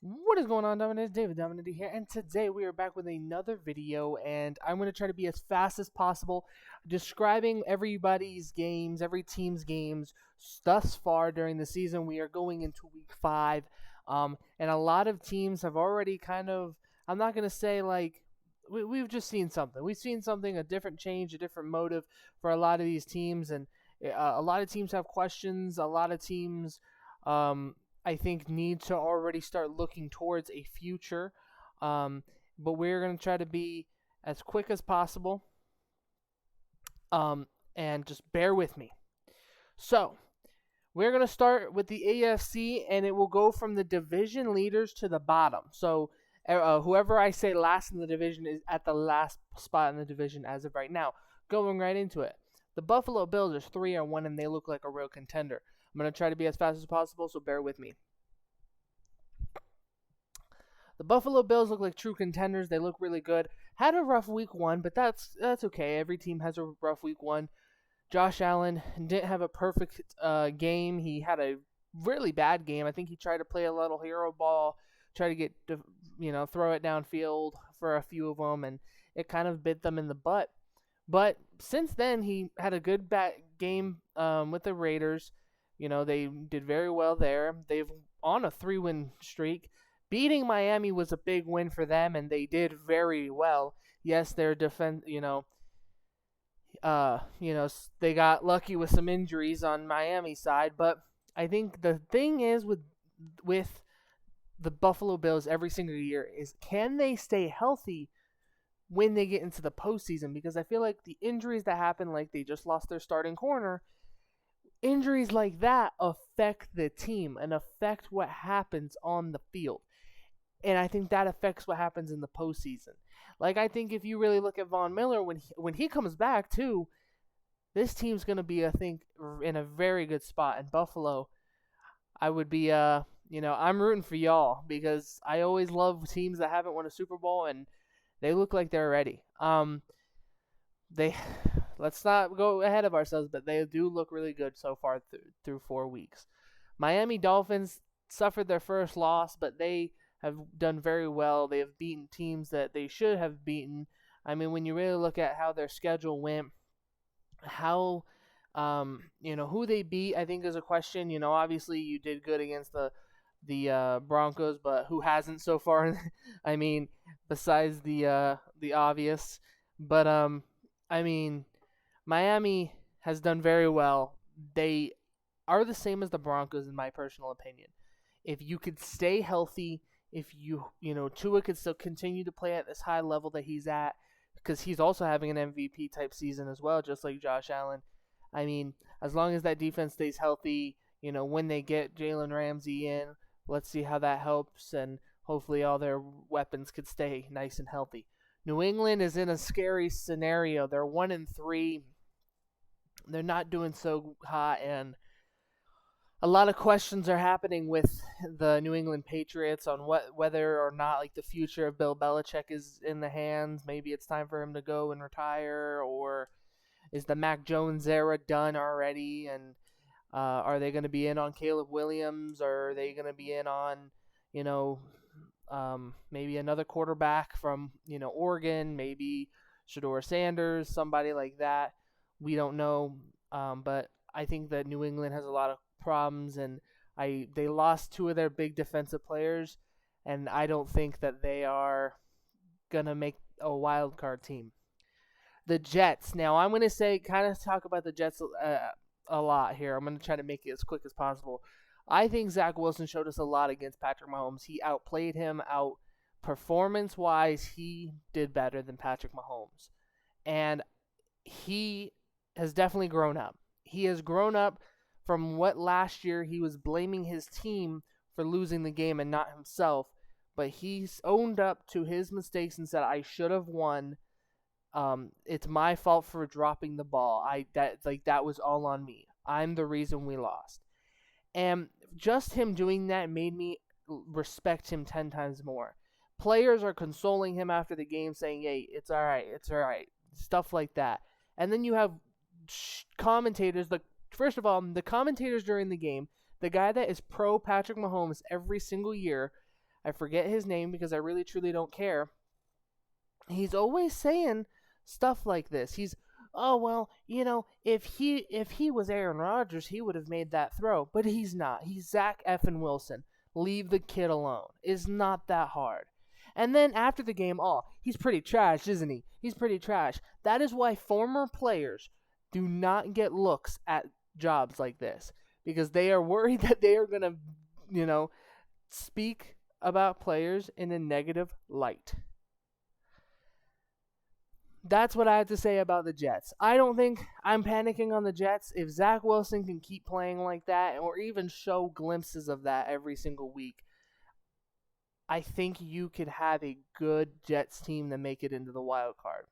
What is going on, Dominic? David Dominic here, and today we are back with another video, and I'm going to try to be as fast as possible, describing everybody's games, every team's games thus far during the season. We are going into week 5, and a lot of teams have already I'm not going to say like, we've just seen something. We've seen something, a different change, a different motive for a lot of these teams, and a lot of teams have questions, a lot of teams, I think need to already start looking towards a future. Um, but we're going to try to be as quick as possible, um, and just bear with me. So, we're going to start with the AFC, and it will go from the division leaders to the bottom. So, whoever I say last in the division is at the last spot in the division as of right now. Going right into it. The Buffalo Bills are 3-1, and they look like a real contender. I'm going to try to be as fast as possible, so bear with me. The Buffalo Bills look like true contenders. They look really good. Had a rough week 1, but that's okay. Every team has a rough week 1. Josh Allen didn't have a perfect game. He had a really bad game. I think he tried to play a little hero ball, try to get throw it downfield for a few of them, and it kind of bit them in the butt. But since then, he had a good game with the Raiders. They did very well there. They've on a 3-win streak. Beating Miami was a big win for them, and they did very well. Yes, their defense, they got lucky with some injuries on Miami's side, but I think the thing is with the Buffalo Bills every single year is, can they stay healthy when they get into the postseason? Because I feel like the injuries that happen, like they just lost their starting corner, injuries like that affect the team and affect what happens on the field. And I think that affects what happens in the postseason. Like, I think if you really look at Von Miller, when he comes back too, this team's going to be, I think, in a very good spot. And Buffalo, I would be, I'm rooting for y'all because I always love teams that haven't won a Super Bowl, and they look like they're ready. They let's not go ahead of ourselves, but they do look really good so far through 4 weeks. Miami Dolphins suffered their first loss, but they have done very well. They have beaten teams that they should have beaten. I mean, when you really look at how their schedule went, how who they beat, I think is a question. Obviously you did good against the Broncos, but who hasn't so far? I mean, besides the obvious. But I mean, Miami has done very well. They are the same as the Broncos in my personal opinion. If you could stay healthy, if Tua could still continue to play at this high level that he's at, because he's also having an MVP type season as well, just like Josh Allen. I mean, as long as that defense stays healthy, when they get Jalen Ramsey in, let's see how that helps, and hopefully all their weapons could stay nice and healthy. New England is in a scary scenario. They're 1-3. They're not doing so hot, and a lot of questions are happening with the New England Patriots on whether or not like the future of Bill Belichick is in the hands. Maybe it's time for him to go and retire, or is the Mac Jones era done already? And are they going to be in on Caleb Williams, or are they going to be in on maybe another quarterback from Oregon, maybe Shedeur Sanders, somebody like that? We don't know, but I think that New England has a lot of problems, and they lost 2 of their big defensive players, and I don't think that they are gonna make a wild card team. The Jets. Now I'm gonna talk about the Jets a lot here. I'm gonna try to make it as quick as possible. I think Zach Wilson showed us a lot against Patrick Mahomes. He outplayed him. Performance wise, he did better than Patrick Mahomes, and he has definitely grown up. He has grown up from what last year he was blaming his team for losing the game and not himself. But he's owned up to his mistakes and said, "I should have won. It's my fault for dropping the ball. That was all on me. I'm the reason we lost." And just him doing that made me respect him 10 times more. Players are consoling him after the game, saying, "Hey, it's all right, it's all right," stuff like that. And then you have commentators. First of all, the commentators during the game, the guy that is pro Patrick Mahomes every single year, I forget his name because I really truly don't care. He's always saying stuff like this. Oh well, if he was Aaron Rodgers, he would have made that throw, but he's not. He's Zach effing Wilson. Leave the kid alone. It's not that hard. And then after the game, he's pretty trash, isn't he? He's pretty trash. That is why former players do not get looks at jobs like this, because they are worried that they are going to, speak about players in a negative light. That's what I have to say about the Jets. I don't think I'm panicking on the Jets. If Zach Wilson can keep playing like that, or even show glimpses of that every single week, I think you could have a good Jets team to make it into the wild card.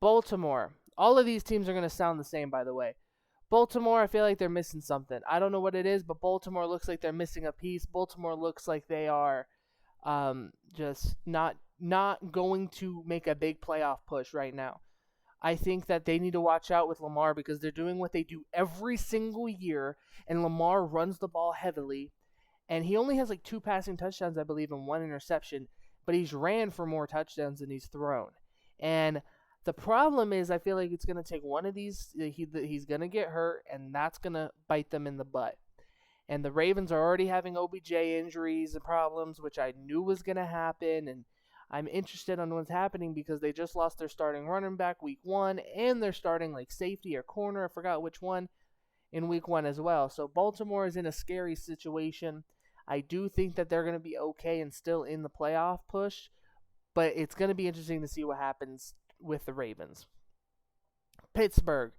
Baltimore. All of these teams are going to sound the same, by the way. Baltimore, I feel like they're missing something. I don't know what it is, but Baltimore looks like they're missing a piece. Baltimore looks like they are just not going to make a big playoff push right now. I think that they need to watch out with Lamar, because they're doing what they do every single year, and Lamar runs the ball heavily, and he only has like 2 passing touchdowns, I believe, and 1 interception, but he's ran for more touchdowns than he's thrown. And the problem is, I feel like it's going to take one of these. He's going to get hurt, and that's going to bite them in the butt. And the Ravens are already having OBJ injuries and problems, which I knew was going to happen. And I'm interested on what's happening, because they just lost their starting running back week 1, and they're starting like safety or corner, I forgot which one, in week 1 as well. So Baltimore is in a scary situation. I do think that they're going to be okay and still in the playoff push, but it's going to be interesting to see what happens with the Ravens. Pittsburgh.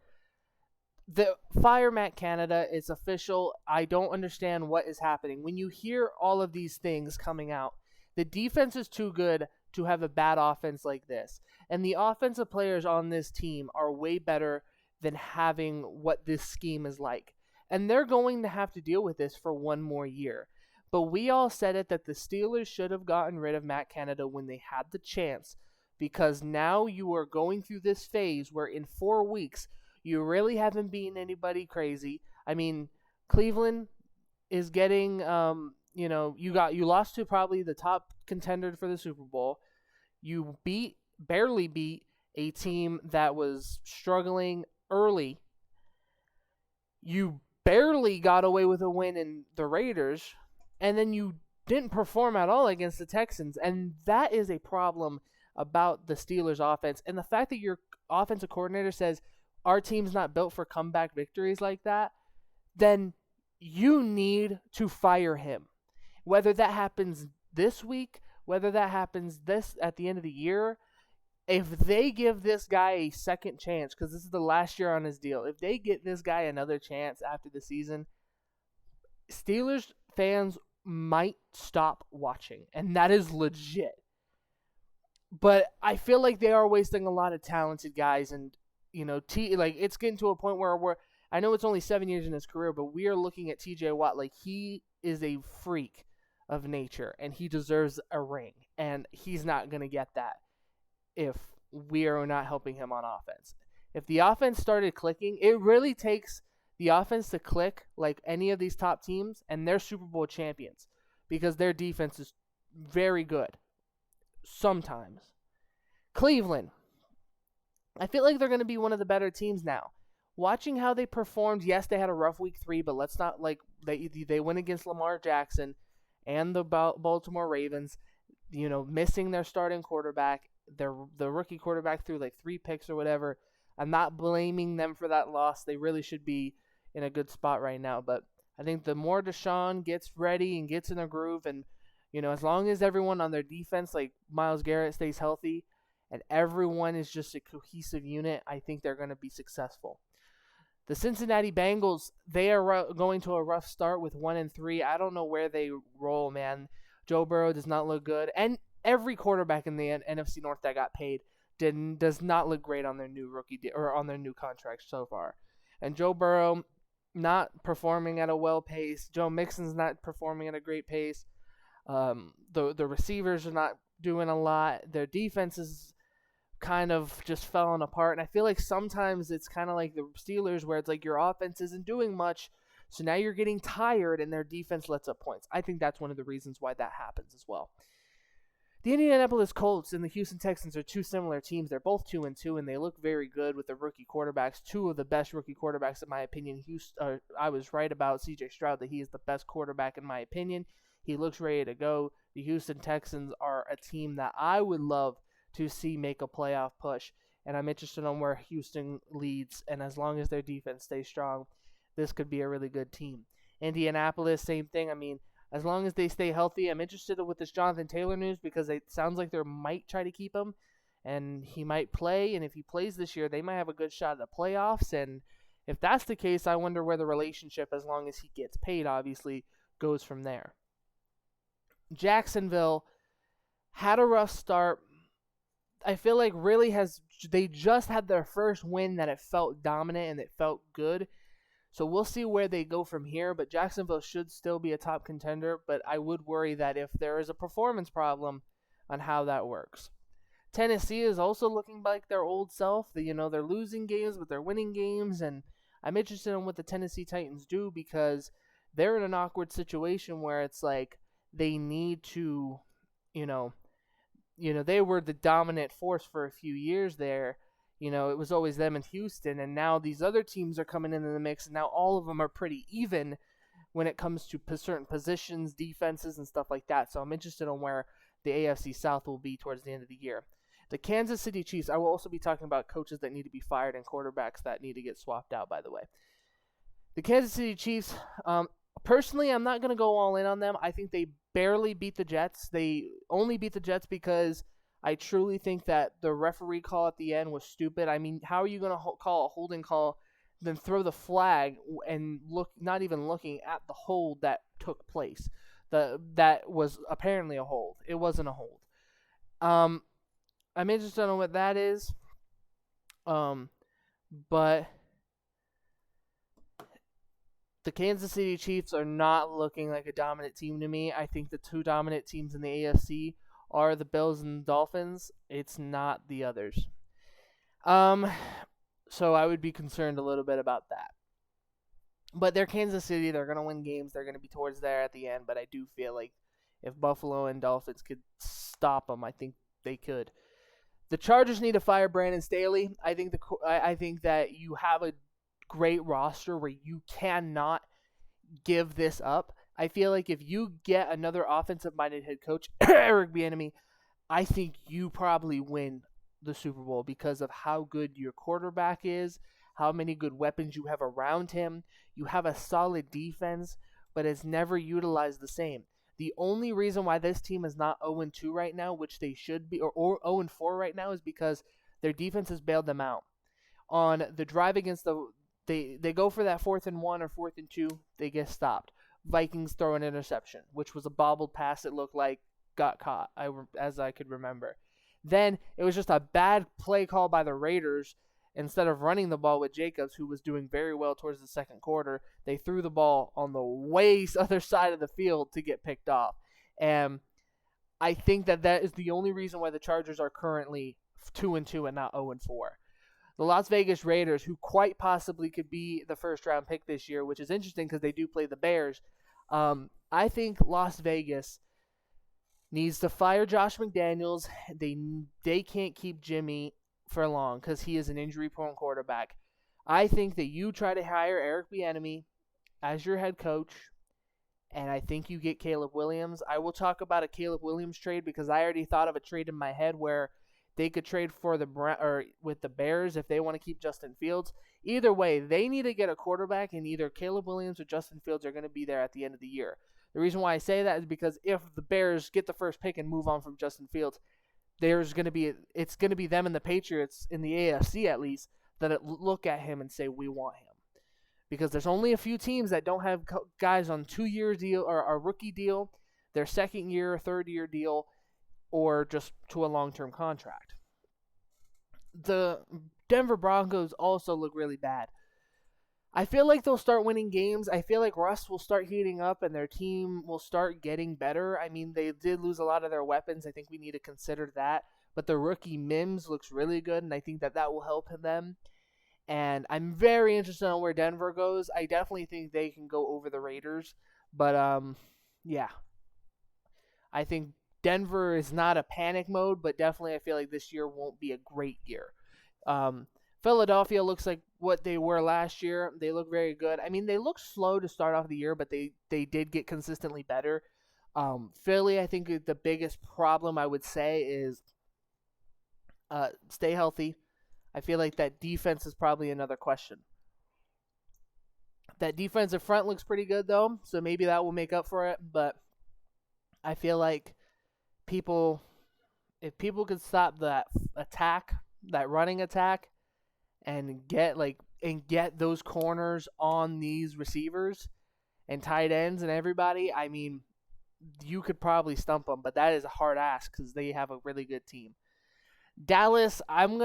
The fire Matt Canada is official. I don't understand what is happening. When you hear all of these things coming out, the defense is too good to have a bad offense like this. And the offensive players on this team are way better than having what this scheme is like. And they're going to have to deal with this for 1 more year. But we all said it, that the Steelers should have gotten rid of Matt Canada when they had the chance, because now you are going through this phase where in 4 weeks you really haven't beaten anybody crazy. I mean, Cleveland is getting, you lost to probably the top contender for the Super Bowl. You barely beat a team that was struggling early. You barely got away with a win in the Raiders, and then you didn't perform at all against the Texans, and that is a problem about the Steelers offense. And the fact that your offensive coordinator says our team's not built for comeback victories like that, then you need to fire him. Whether that happens this week, whether that happens at the end of the year, if they give this guy a second chance, because this is the last year on his deal, if they get this guy another chance after the season, Steelers fans might stop watching, and that is legit. But I feel like they are wasting a lot of talented guys, and it's getting to a point where I know it's only 7 years in his career, but we are looking at TJ Watt like he is a freak of nature, and he deserves a ring, and he's not going to get that if we are not helping him on offense. If the offense started clicking, it really takes the offense to click like any of these top teams, and they're Super Bowl champions, because their defense is very good sometimes. Cleveland. I feel like they're going to be one of the better teams now. Watching how they performed, yes, they had a rough week 3, but let's not they went against Lamar Jackson and the Baltimore Ravens, missing their starting quarterback. The rookie quarterback threw like 3 picks or whatever. I'm not blaming them for that loss. They really should be in a good spot right now. But I think the more Deshaun gets ready and gets in a groove, and as long as everyone on their defense, like Myles Garrett, stays healthy, and everyone is just a cohesive unit, I think they're going to be successful. The Cincinnati Bengals, they are going to a rough start with 1-3. I don't know where they roll, man. Joe Burrow does not look good, and every quarterback in the NFC North that got paid does not look great on their new on their new contracts so far. And Joe Burrow not performing at a well pace. Joe Mixon's not performing at a great pace. The receivers are not doing a lot. Their defense is kind of just falling apart. And I feel like sometimes it's kind of like the Steelers, where it's like your offense isn't doing much, So now you're getting tired and their defense lets up points. I think that's one of the reasons why that happens as well. The Indianapolis Colts and the Houston Texans are two similar teams. They're both 2-2, and they look very good with the rookie quarterbacks. Two of the best rookie quarterbacks, in my opinion. I was right about C.J. Stroud that he is the best quarterback, in my opinion. He looks ready to go. The Houston Texans are a team that I would love to see make a playoff push, and I'm interested on where Houston leads, and as long as their defense stays strong, this could be a really good team. Indianapolis, same thing. I mean, as long as they stay healthy, I'm interested with this Jonathan Taylor news because it sounds like they might try to keep him, and he might play. And if he plays this year, they might have a good shot at the playoffs. And if that's the case, I wonder where the relationship, as long as he gets paid, obviously, goes from there. Jacksonville had a rough start. I feel like they just had their first win that it felt dominant and it felt good. So we'll see where they go from here, but Jacksonville should still be a top contender, but I would worry that if there is a performance problem on how that works. Tennessee is also looking like their old self. They're losing games, but they're winning games, and I'm interested in what the Tennessee Titans do because they're in an awkward situation where it's like they need to, they were the dominant force for a few years there. It was always them in Houston, and now these other teams are coming into the mix, and now all of them are pretty even when it comes to certain positions, defenses, and stuff like that. So I'm interested on where the AFC South will be towards the end of the year. The Kansas City Chiefs, I will also be talking about coaches that need to be fired and quarterbacks that need to get swapped out, by the way. The Kansas City Chiefs, personally, I'm not going to go all in on them. I think they barely beat the Jets. They only beat the Jets because I truly think that the referee call at the end was stupid. I mean, how are you going to call a holding call, then throw the flag and not even looking at the hold that took place? That was apparently a hold. It wasn't a hold. I'm interested in what that is. But the Kansas City Chiefs are not looking like a dominant team to me. I think the two dominant teams in the AFC are the Bills and the Dolphins. It's not the others. So I would be concerned a little bit about that. But they're Kansas City. They're going to win games. They're going to be towards there at the end. But I do feel like if Buffalo and Dolphins could stop them, I think they could. The Chargers need to fire Brandon Staley. I think that you have a great roster where you cannot give this up. I feel like if you get another offensive-minded head coach, Eric Bieniemy, I think you probably win the Super Bowl because of how good your quarterback is, how many good weapons you have around him. You have a solid defense, but it's never utilized the same. The only reason why this team is not 0-2 right now, which they should be, or 0-4 right now, is because their defense has bailed them out. On the drive against they go for that 4th and 1 or 4th and 2, they get stopped. Vikings throw an interception, which was a bobbled pass. It looked like got caught, as I could remember. Then it was just a bad play call by the Raiders. Instead of running the ball with Jacobs, who was doing very well towards the second quarter, they threw the ball on the way other side of the field to get picked off. And I think that is the only reason why the Chargers are currently 2-2 and not 0-4. The Las Vegas Raiders, who quite possibly could be the first-round pick this year, which is interesting because they do play the Bears. I think Las Vegas needs to fire Josh McDaniels. They can't keep Jimmy for long because he is an injury-prone quarterback. I think that you try to hire Eric Bieniemy as your head coach, and I think you get Caleb Williams. I will talk about a Caleb Williams trade because I already thought of a trade in my head where they could trade for with the Bears if they want to keep Justin Fields. Either way, they need to get a quarterback, and either Caleb Williams or Justin Fields are going to be there at the end of the year. The reason why I say that is because if the Bears get the first pick and move on from Justin Fields, it's going to be them and the Patriots in the AFC at least that look at him and say, we want him. Because there's only a few teams that don't have guys on 2-year deal or a rookie deal, their second year, third year deal, or just to a long-term contract. The Denver Broncos also look really bad. I feel like they'll start winning games. I feel like Russ will start heating up and their team will start getting better. I mean, they did lose a lot of their weapons. I think we need to consider that. But the rookie Mims looks really good, and I think that will help them. And I'm very interested on where Denver goes. I definitely think they can go over the Raiders. But yeah, I think Denver is not a panic mode, but definitely I feel like this year won't be a great year. Um, Philadelphia looks like what they were last year. They look very good. I mean, they looked slow to start off the year, but they did get consistently better. Philly, I think the biggest problem I would say is stay healthy. I feel like that defense is probably another question. That defensive front looks pretty good though, so maybe that will make up for it. But I feel like people, if people could stop that attack, that running attack, and get those corners on these receivers and tight ends and everybody, I mean, you could probably stump them. But that is a hard ask because they have a really good team. Dallas, I'm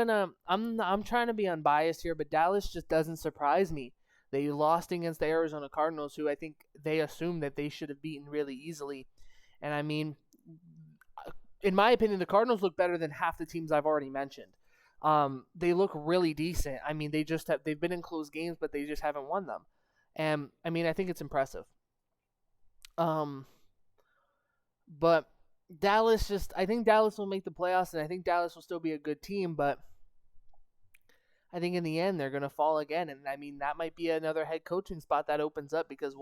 trying to be unbiased here, but Dallas just doesn't surprise me. They lost against the Arizona Cardinals, who I think they assumed that they should have beaten really easily. And I mean, in my opinion, the Cardinals look better than half the teams I've already mentioned. They look really decent. I mean, they've been in close games, but they just haven't won them. And I mean, I think it's impressive. But I think Dallas will make the playoffs, and I think Dallas will still be a good team, but I think in the end they're going to fall again. And I mean, that might be another head coaching spot that opens up because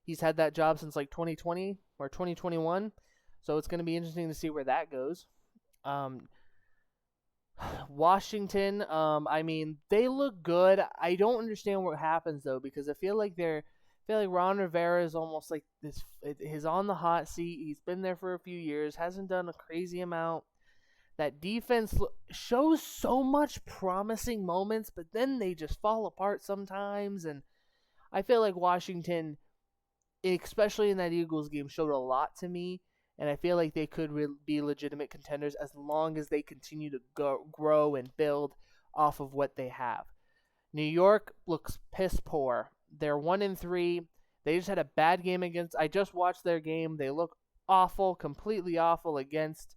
he's had that job since like 2020 or 2021. So it's going to be interesting to see where that goes. Washington, I mean, they look good. I don't understand what happens though, because I feel like Ron Rivera is almost like this. He's on the hot seat. He's been there for a few years, hasn't done a crazy amount. That defense shows so much promising moments, but then they just fall apart sometimes. And I feel like Washington, especially in that Eagles game, showed a lot to me. And I feel like they could be legitimate contenders as long as they continue to grow and build off of what they have. New York looks piss poor. They're 1-3. They just had a bad game against. I just watched their game. They look awful, completely awful against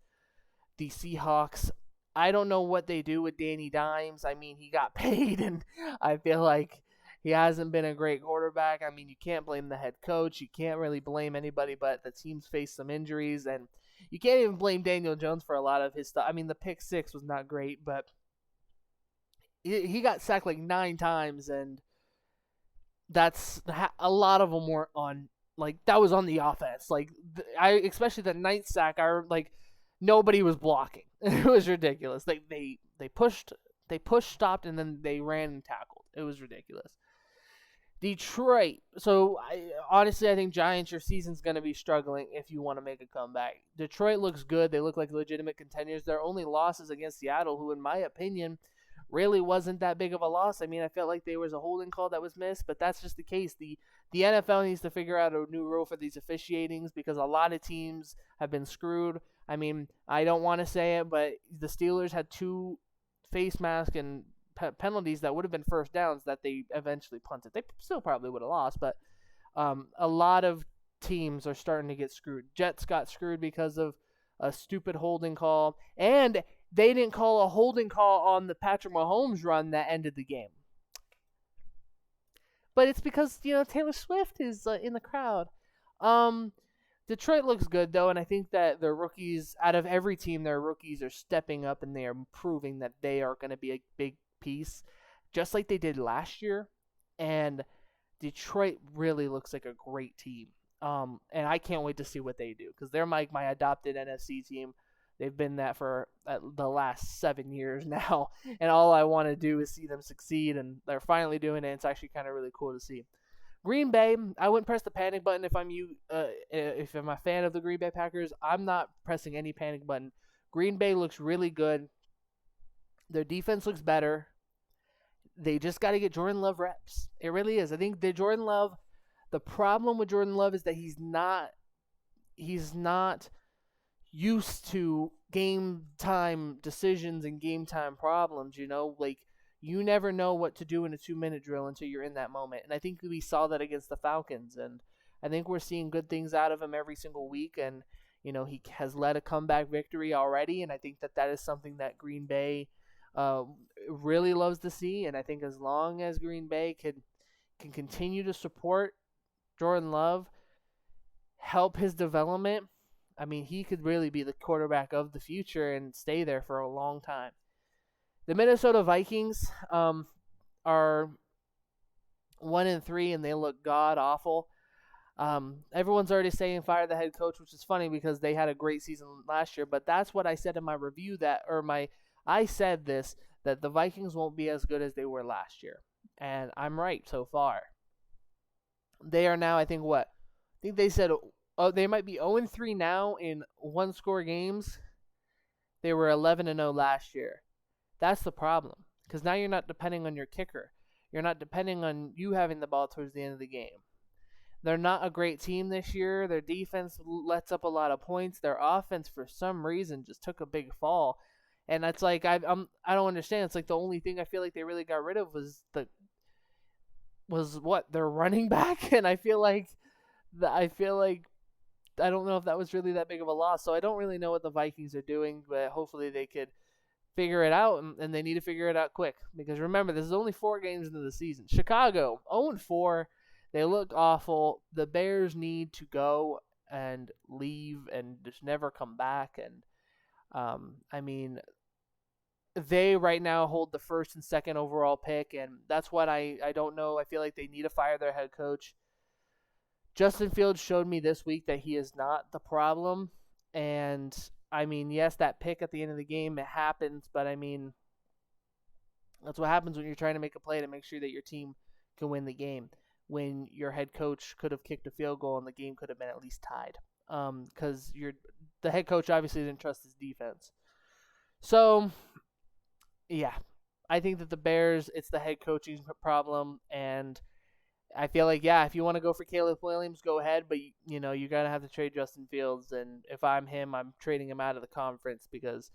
the Seahawks. I don't know what they do with Danny Dimes. I mean, he got paid, and I feel like he hasn't been a great quarterback. I mean, you can't blame the head coach. You can't really blame anybody, but the team's faced some injuries, and you can't even blame Daniel Jones for a lot of his stuff. I mean, the pick six was not great, but he got sacked like 9 times, and that's a lot of them weren't on. Like, that was on the offense. Like, especially the 9th sack. Nobody was blocking. It was ridiculous. They pushed, stopped, and then they ran and tackled. It was ridiculous. Detroit. So, honestly, I think Giants, your season's going to be struggling if you want to make a comeback. Detroit looks good. They look like legitimate contenders. Their only losses against Seattle, who, in my opinion, really wasn't that big of a loss. I mean, I felt like there was a holding call that was missed, but that's just the case. The NFL needs to figure out a new rule for these officiatings because a lot of teams have been screwed. I mean, I don't want to say it, but the Steelers had 2 face mask and penalties that would have been first downs that they eventually punted. They still probably would have lost, but a lot of teams are starting to get screwed. Jets got screwed because of a stupid holding call, and they didn't call a holding call on the Patrick Mahomes run that ended the game. But it's because, Taylor Swift is in the crowd. Detroit looks good, though, and I think that their rookies, out of every team, their rookies are stepping up and they are proving that they are going to be a big piece, just like they did last year. And Detroit really looks like a great team. And I can't wait to see what they do because they're my adopted NFC team. They've been that for the last 7 years now, and all I want to do is see them succeed, and they're finally doing it. It's actually kind of really cool to see. Green Bay, I wouldn't press the panic button if I'm you. If I'm a fan of the Green Bay Packers, I'm not pressing any panic button. Green Bay looks really good. Their defense looks better. They just got to get Jordan Love reps. It really is. I think the problem with Jordan Love is that he's not used to game time decisions and game time problems, like you never know what to do in a 2-minute drill until you're in that moment. And I think we saw that against the Falcons, and I think we're seeing good things out of him every single week. And, he has led a comeback victory already. And I think that is something that Green Bay really loves to see, and I think as long as Green Bay can continue to support Jordan Love, help his development, I mean, he could really be the quarterback of the future and stay there for a long time. The Minnesota Vikings are 1-3, and they look god awful. Everyone's already saying fire the head coach, which is funny because they had a great season last year. But that's what I said in my review I said this, that the Vikings won't be as good as they were last year, and I'm right so far. They are now, I think they said they might be 0-3 now in one-score games. They were 11-0 last year. That's the problem, because now you're not depending on your kicker. You're not depending on you having the ball towards the end of the game. They're not a great team this year. Their defense lets up a lot of points. Their offense, for some reason, just took a big fall. And it's like I don't understand. It's like the only thing I feel like they really got rid of was their running back, and I feel like I don't know if that was really that big of a loss. So I don't really know what the Vikings are doing, but hopefully they could figure it out, and they need to figure it out quick. Because remember, this is only 4 games into the season. Chicago, 0-4. They look awful. The Bears need to go and leave and just never come back. And, I mean, they right now hold the 1st and 2nd overall pick, and that's what I don't know. I feel like they need to fire their head coach. Justin Fields showed me this week that he is not the problem. And, I mean, yes, that pick at the end of the game, it happens. But, I mean, that's what happens when you're trying to make a play to make sure that your team can win the game, when your head coach could have kicked a field goal and the game could have been at least tied. Because the head coach obviously didn't trust his defense. So, yeah, I think that the Bears, it's the head coaching problem, and I feel like, yeah, if you want to go for Caleb Williams, go ahead, but, you're going to have to trade Justin Fields, and if I'm him, I'm trading him out of the conference because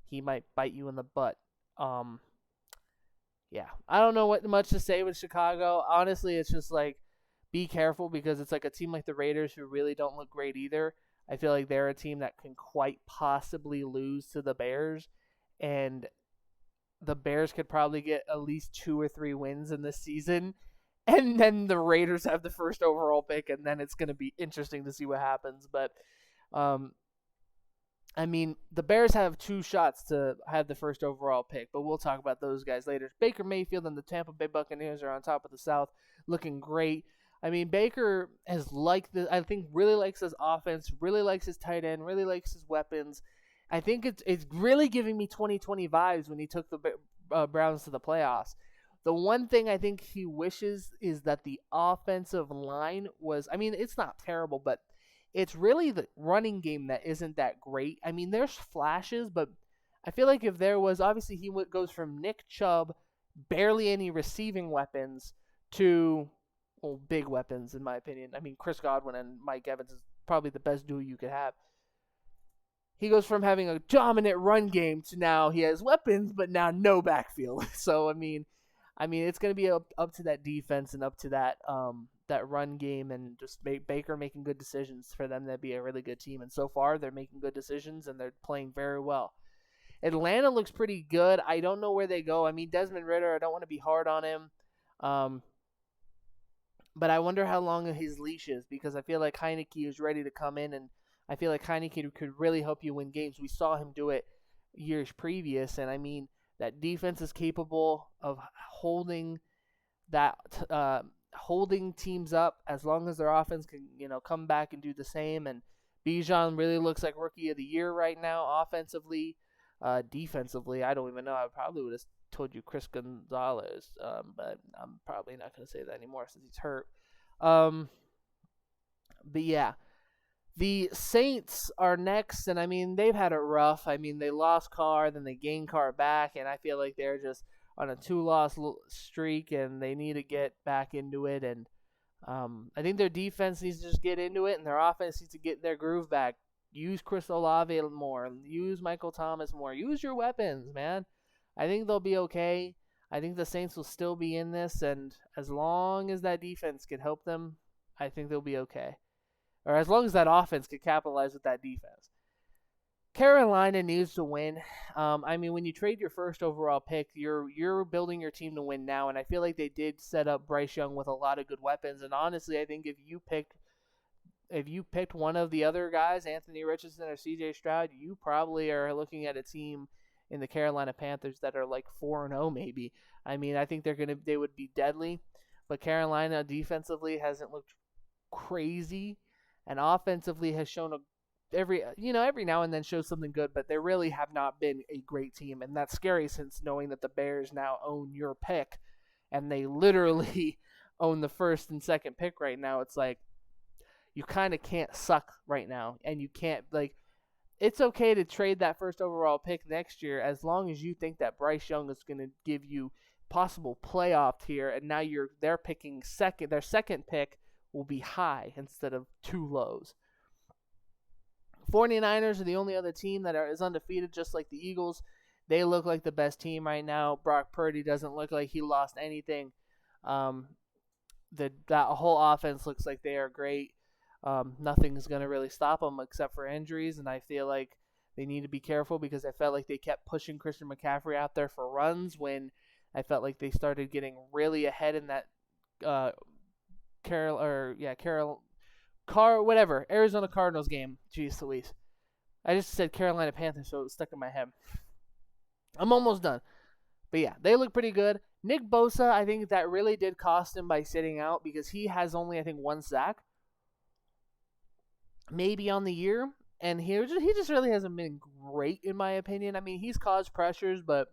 he might bite you in the butt. Yeah, I don't know what much to say with Chicago. Honestly, it's just like, be careful, because it's like a team like the Raiders who really don't look great either. I feel like they're a team that can quite possibly lose to the Bears, and the Bears could probably get at least 2 or 3 wins in this season, and then the Raiders have the 1st overall pick, and then it's going to be interesting to see what happens. But, I mean, the Bears have 2 shots to have the 1st overall pick, but we'll talk about those guys later. Baker Mayfield and the Tampa Bay Buccaneers are on top of the South, looking great. I mean, Baker really likes his offense, really likes his tight end, really likes his weapons. I think it's really giving me 2020 vibes when he took the Browns to the playoffs. The one thing I think he wishes is that the offensive line was, I mean, it's not terrible, but it's really the running game that isn't that great. I mean, there's flashes, but I feel like if there was, obviously he goes from Nick Chubb, barely any receiving weapons, to, well, big weapons in my opinion. I mean, Chris Godwin and Mike Evans is probably the best duo you could have. He goes from having a dominant run game to now he has weapons, but now no backfield. So, I mean, it's going to be up to that defense and up to that run game, and just Baker making good decisions for them to be a really good team. And so far, they're making good decisions, and they're playing very well. Atlanta looks pretty good. I don't know where they go. I mean, Desmond Ridder, I don't want to be hard on him. But I wonder how long his leash is, because I feel like Heineke is ready to come in, and I feel like Heineke could really help you win games. We saw him do it years previous, and I mean, that defense is capable of holding teams up as long as their offense can, come back and do the same. And Bijan really looks like Rookie of the Year right now, offensively. Defensively, I don't even know. I probably would have told you Chris Gonzalez, but I'm probably not going to say that anymore since he's hurt. But yeah, the Saints are next, and I mean, they've had it rough. I mean, they lost Carr, then they gained Carr back, and I feel like they're just on a 2-loss streak, and they need to get back into it. And I think their defense needs to just get into it, and their offense needs to get their groove back. Use Chris Olave more. Use Michael Thomas more. Use your weapons, man. I think they'll be okay. I think the Saints will still be in this, and as long as that defense can help them, I think they'll be okay. Or as long as that offense can capitalize with that defense. Carolina needs to win. I mean, when you trade your first overall pick, you're building your team to win now, and I feel like they did set up Bryce Young with a lot of good weapons. And honestly, I think if you picked one of the other guys, Anthony Richardson or C.J. Stroud, you probably are looking at a team in the Carolina Panthers that are like 4-0 maybe. I mean, I think they would be deadly, but Carolina defensively hasn't looked crazy, and offensively has shown every now and then shows something good, but they really have not been a great team, and that's scary since knowing that the Bears now own your pick, and they literally own the first and second pick right now. It's like you kind of can't suck right now, and you can't it's okay to trade that first overall pick next year as long as you think that Bryce Young is going to give you possible playoff tier, and now they're picking second. Their second pick will be high instead of two lows. 49ers are the only other team that is undefeated, just like the Eagles. They look like the best team right now. Brock Purdy doesn't look like he lost anything. That whole offense looks like they are great. Nothing's going to really stop them except for injuries, and I feel like they need to be careful because I felt like they kept pushing Christian McCaffrey out there for runs when I felt like they started getting really ahead in that Arizona Cardinals game. Jeez Louise. I just said Carolina Panthers, so it was stuck in my head. I'm almost done. But yeah, they look pretty good. Nick Bosa, I think that really did cost him by sitting out because he has only, I think, one sack. Maybe on the year. And he just really hasn't been great, in my opinion. I mean, he's caused pressures, but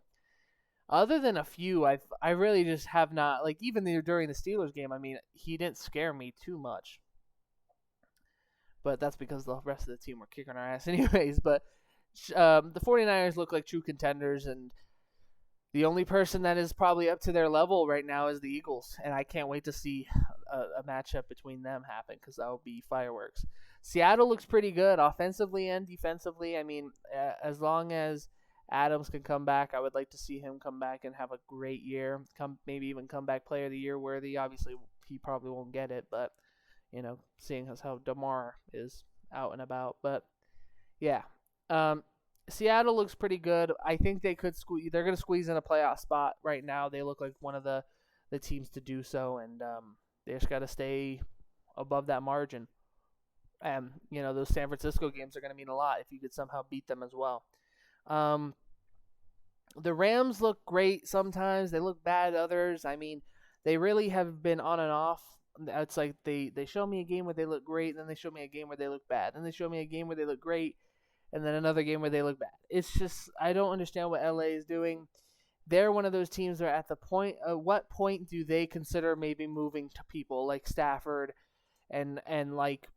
other than a few, I really just have not, even during the Steelers game, I mean, he didn't scare me too much. But that's because the rest of the team were kicking our ass anyways. But the 49ers look like true contenders, and the only person that is probably up to their level right now is the Eagles. And I can't wait to see a matchup between them happen because that will be fireworks. Seattle looks pretty good offensively and defensively. I mean, as long as Adams can come back, I would like to see him come back and have a great year. Maybe even come back player of the year worthy. Obviously, he probably won't get it, but seeing as how DeMar is out and about. But yeah, Seattle looks pretty good. I think they could they're going to squeeze in a playoff spot right now. They look like one of the teams to do so, and they just got to stay above that margin. And those San Francisco games are going to mean a lot if you could somehow beat them as well. The Rams look great sometimes. They look bad others. I mean, they really have been on and off. It's like they show me a game where they look great, and then they show me a game where they look bad. Then they show me a game where they look great, and then another game where they look bad. It's just, I don't understand what LA is doing. They're one of those teams that are at the point, what point do they consider maybe moving to people like Stafford and like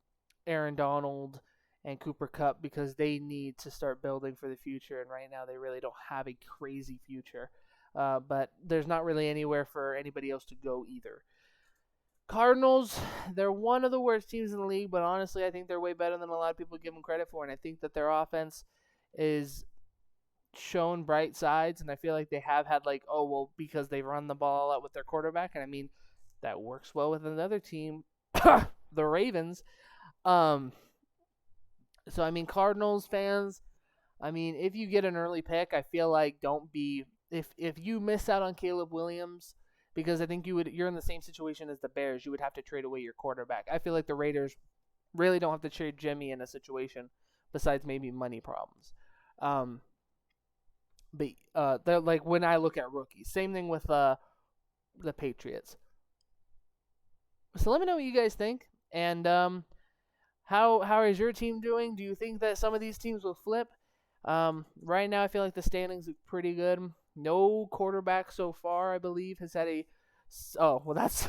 Aaron Donald and Cooper Kupp, because they need to start building for the future, and right now they really don't have a crazy future. But there's not really anywhere for anybody else to go either. Cardinals, they're one of the worst teams in the league, but honestly, I think they're way better than a lot of people give them credit for, and I think that their offense is shown bright sides, and I feel like they have had because they run the ball out with their quarterback, and I mean, that works well with another team, the Ravens. So, I mean, Cardinals fans, I mean, if you get an early pick, I feel like if you miss out on Caleb Williams, because I think you're in the same situation as the Bears. You would have to trade away your quarterback. I feel like the Raiders really don't have to trade Jimmy in a situation besides maybe money problems. But they're like, when I look at rookies, same thing with the Patriots. So let me know what you guys think, and how is your team doing? Do you think that some of these teams will flip? Right now, I feel like the standings look pretty good. No quarterback so far, I believe, has had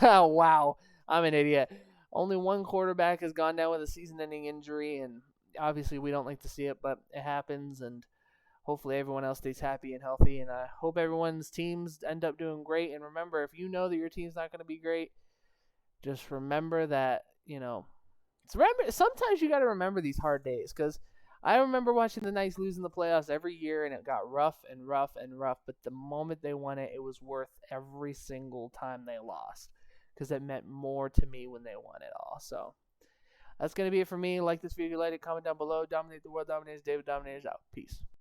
wow, I'm an idiot. Only one quarterback has gone down with a season-ending injury, and obviously we don't like to see it, but it happens, and hopefully everyone else stays happy and healthy, and I hope everyone's teams end up doing great. And remember, if you know that your team's not going to be great, just remember that, sometimes you got to remember these hard days, because I remember watching the Knights lose in the playoffs every year, and it got rough and rough and rough. But the moment they won it, it was worth every single time they lost, because it meant more to me when they won it all. So That's going to be it for me. Like this video, like it, comment down below. Dominate the world, Dominators, David Dominators out. Peace.